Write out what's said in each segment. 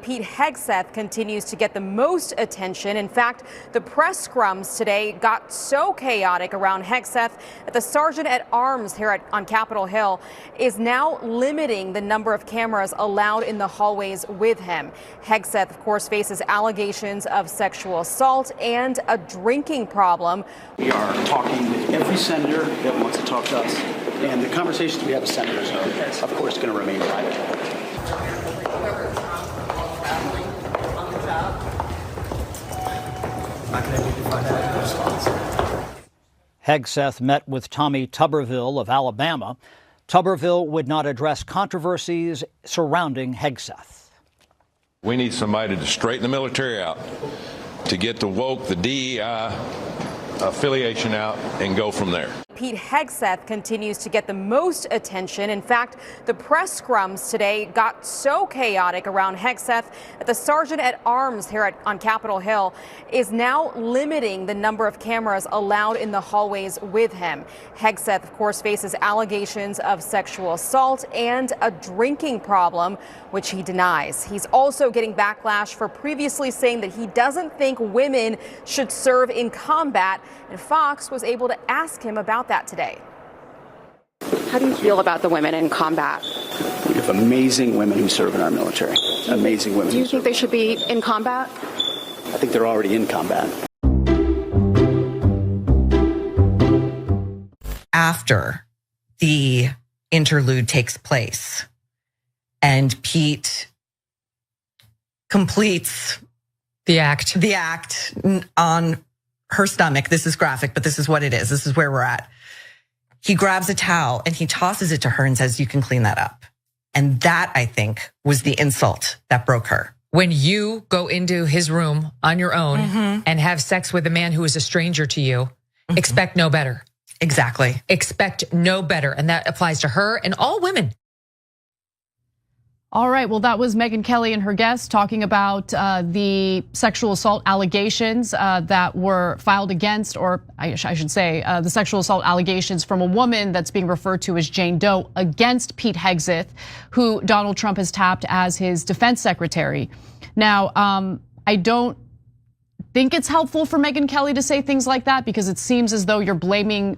Pete Hegseth continues to get the most attention. In fact, the press scrums today got so chaotic around Hegseth that the sergeant at arms here on Capitol Hill is now limiting the number of cameras allowed in the hallways with him. Hegseth, of course, faces allegations of sexual assault and a drinking problem. We are talking with every senator that wants to talk to us, and the conversations we have with senators are, of course, going to remain private. Hegseth met with Tommy Tuberville of Alabama. Tuberville would not address controversies surrounding Hegseth. We need somebody to straighten the military out, to get the woke, the DEI affiliation out, and go from there. Pete Hegseth continues to get the most attention. In fact, the press scrums today got so chaotic around Hegseth that the sergeant at arms here on Capitol Hill is now limiting the number of cameras allowed in the hallways with him. Hegseth, of course, faces allegations of sexual assault and a drinking problem, which he denies. He's also getting backlash for previously saying that he doesn't think women should serve in combat, and Fox was able to ask him about that today. How do you feel about the women in combat? We have amazing women who serve in our military. Amazing women. Do you think they should be in combat? I think they're already in combat. After the interlude takes place and Pete completes the act on her stomach. This is graphic, but this is what it is. This is where we're at. He grabs a towel and he tosses it to her and says, "You can clean that up." And that, I think, was the insult that broke her. When you go into his room on your own and have sex with a man who is a stranger to you, expect no better. Exactly. Expect no better. And that applies to her and all women. All right, well, that was Megyn Kelly and her guest talking about the sexual assault allegations that were filed against, or I should say, the sexual assault allegations from a woman that's being referred to as Jane Doe against Pete Hegseth, who Donald Trump has tapped as his defense secretary. Now, I don't think it's helpful for Megyn Kelly to say things like that, because it seems as though you're blaming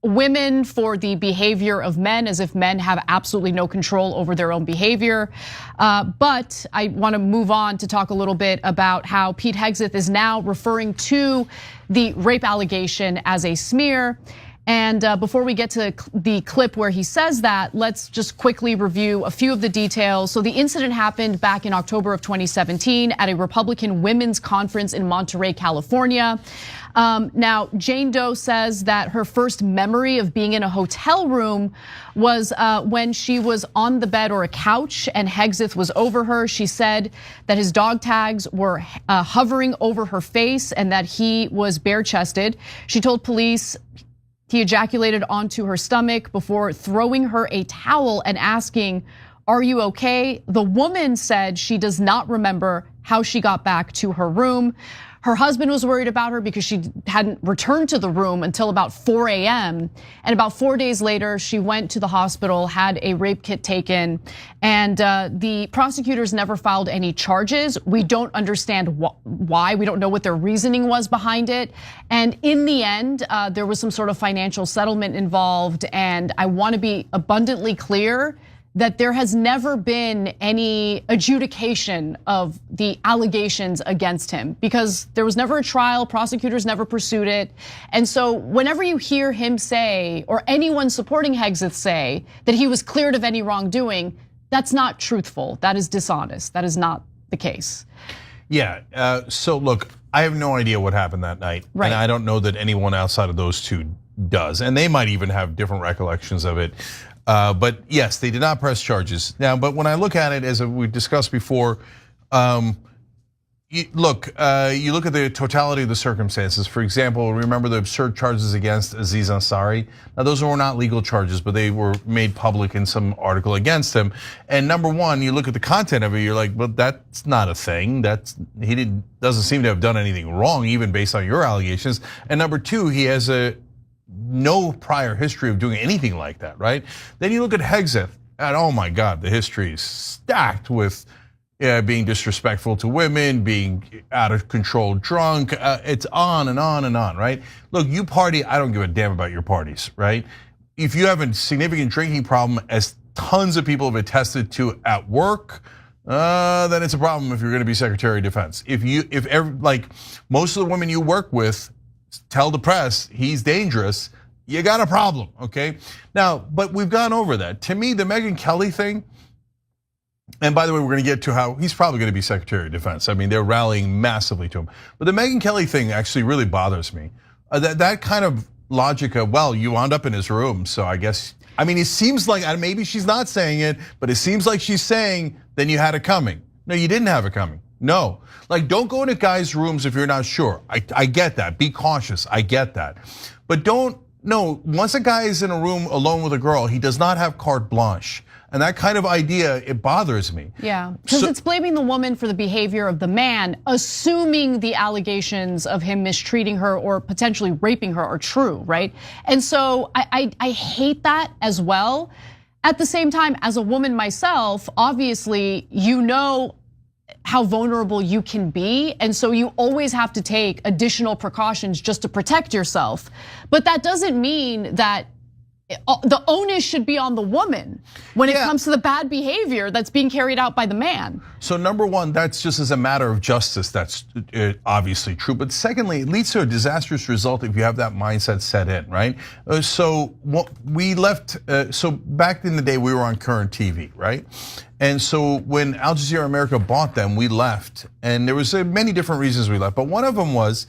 women for the behavior of men, as if men have absolutely no control over their own behavior. But I want to move on to talk a little bit about how Pete Hegseth is now referring to the rape allegation as a smear. And before we get to the clip where he says that, let's just quickly review a few of the details. So the incident happened back in October of 2017 at a Republican women's conference in Monterey, California. Now, Jane Doe says that her first memory of being in a hotel room was when she was on the bed or a couch and Hegseth was over her. She said that his dog tags were hovering over her face and that he was bare-chested. She told police he ejaculated onto her stomach before throwing her a towel and asking, "Are you okay?" The woman said she does not remember how she got back to her room. Her husband was worried about her because she hadn't returned to the room until about 4 a.m. And about 4 days later, she went to the hospital, had a rape kit taken, and the prosecutors never filed any charges. We don't understand why. We don't know what their reasoning was behind it. And in the end, there was some sort of financial settlement involved. And I want to be abundantly clear that there has never been any adjudication of the allegations against him, because there was never a trial, prosecutors never pursued it. And so whenever you hear him say, or anyone supporting Hegseth say, that he was cleared of any wrongdoing, that's not truthful, that is dishonest, that is not the case. Yeah, so look, I have no idea what happened that night. Right. And I don't know that anyone outside of those two does. And they might even have different recollections of it. But yes, they did not press charges. Now, but when I look at it, as we discussed before, you look at the totality of the circumstances. For example, remember the absurd charges against Aziz Ansari? Now, those were not legal charges, but they were made public in some article against him. And number one, you look at the content of it, you're like, well, that's not a thing. Doesn't seem to have done anything wrong, even based on your allegations. And number two, he has no prior history of doing anything like that, right? Then you look at Hegseth, and oh my God, the history is stacked with being disrespectful to women, being out of control drunk. It's on and on and on, right? Look, you party, I don't give a damn about your parties, right? If you have a significant drinking problem, as tons of people have attested to at work, then it's a problem if you're gonna be Secretary of Defense. Like most of the women you work with tell the press he's dangerous, you got a problem, okay? Now, but we've gone over that. To me, the Megyn Kelly thing, and by the way, we're gonna get to how he's probably gonna be Secretary of Defense. I mean, they're rallying massively to him. But the Megyn Kelly thing actually really bothers me. That kind of logic of, well, you wound up in his room, so I guess, I mean, it seems like, maybe she's not saying it, but it seems like she's saying, then you had it coming. No, you didn't have it coming. No, like don't go into guys' rooms if you're not sure. I get that, be cautious, I get that. But no, once a guy is in a room alone with a girl, he does not have carte blanche. And that kind of idea, it bothers me. Yeah, because it's blaming the woman for the behavior of the man, assuming the allegations of him mistreating her or potentially raping her are true, right? And so I hate that as well. At the same time, as a woman myself, obviously, you know how vulnerable you can be. And so you always have to take additional precautions just to protect yourself. But that doesn't mean that the onus should be on the woman when it comes to the bad behavior that's being carried out by the man. So number one, that's just as a matter of justice, that's obviously true. But secondly, it leads to a disastrous result if you have that mindset set in, right? So what we left, so back in the day we were on Current TV, right? And so when Al Jazeera America bought them, we left. And there was many different reasons we left, but one of them was,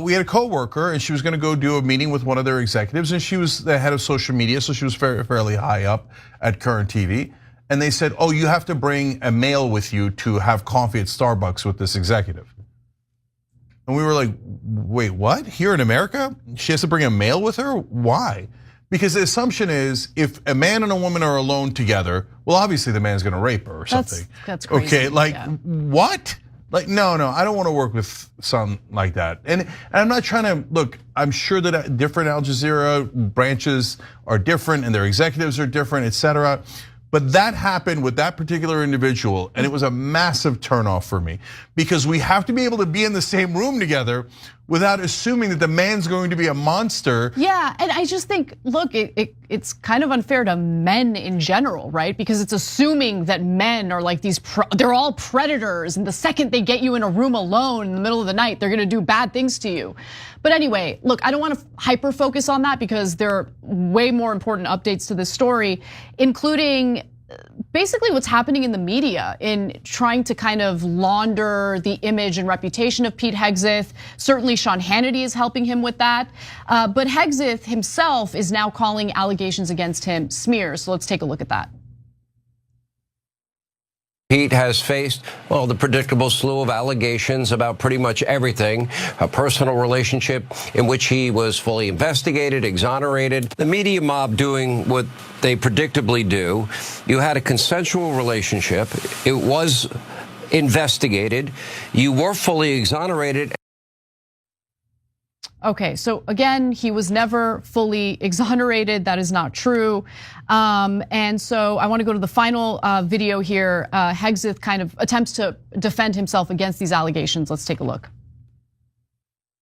we had a coworker and she was gonna go do a meeting with one of their executives, and she was the head of social media, so she was fairly high up at Current TV. And they said, oh, you have to bring a male with you to have coffee at Starbucks with this executive. And we were like, wait, what? Here in America? She has to bring a male with her? Why? Because the assumption is if a man and a woman are alone together, well, obviously the man's gonna rape her or something. That's crazy. Okay, like what? Like, no, I don't want to work with someone like that. And I'm not trying to, look, I'm sure that different Al Jazeera branches are different and their executives are different, et cetera. But that happened with that particular individual, and it was a massive turnoff for me because we have to be able to be in the same room together without assuming that the man's going to be a monster. Yeah, and I just think, look, it's kind of unfair to men in general, right? Because it's assuming that men are like these, they're all predators, and the second they get you in a room alone in the middle of the night, they're gonna do bad things to you. But anyway, look, I don't want to hyper focus on that because there are way more important updates to this story, including basically what's happening in the media in trying to kind of launder the image and reputation of Pete Hegseth. Certainly Sean Hannity is helping him with that. But Hegseth himself is now calling allegations against him smears. So let's take a look at that. Pete has faced, well, the predictable slew of allegations about pretty much everything, a personal relationship in which he was fully investigated, exonerated, the media mob doing what they predictably do. You had a consensual relationship. It was investigated. You were fully exonerated. Okay, so again, he was never fully exonerated. That is not true. And so I want to go to the final video here. Hegseth kind of attempts to defend himself against these allegations. Let's take a look.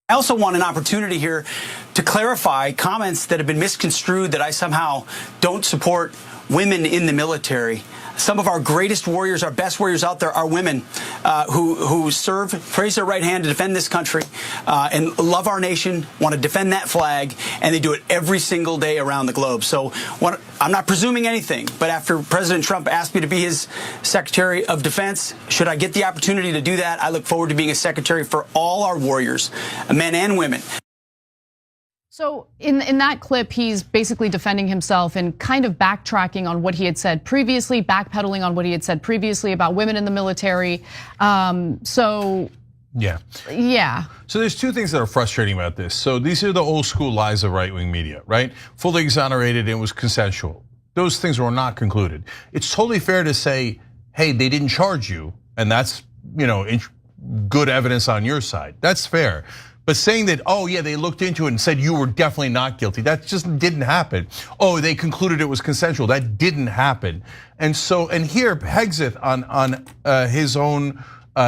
I also want an opportunity here to clarify comments that have been misconstrued that I somehow don't support women in the military. Some of our greatest warriors, our best warriors out there are women who serve, raise their right hand to defend this country and love our nation, want to defend that flag, and they do it every single day around the globe. So I'm not presuming anything, but after President Trump asked me to be his Secretary of Defense, should I get the opportunity to do that, I look forward to being a secretary for all our warriors, men and women. So in that clip, he's basically defending himself and kind of backtracking on what he had said previously, backpedaling on what he had said previously about women in the military. So yeah. So there's two things that are frustrating about this. So these are the old school lies of right-wing media, right? Fully exonerated, it was consensual. Those things were not concluded. It's totally fair to say, hey, they didn't charge you, and that's good evidence on your side. That's fair. But saying that, oh yeah, they looked into it and said you were definitely not guilty, that just didn't happen. Oh, they concluded it was consensual, that didn't happen. And so, and here Hegseth on his own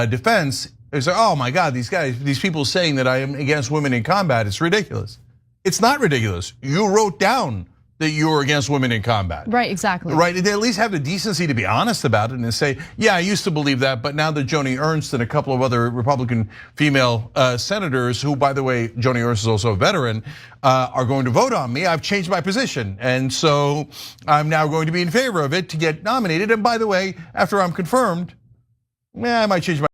defense is like, oh my God, these people saying that I am against women in combat, it's ridiculous. It's not ridiculous. You wrote down that you were against women in combat. Right, exactly. Right, they at least have the decency to be honest about it and say, yeah, I used to believe that, but now that Joni Ernst and a couple of other Republican female senators, who by the way, Joni Ernst is also a veteran, are going to vote on me, I've changed my position. And so I'm now going to be in favor of it to get nominated. And by the way, after I'm confirmed, I might change my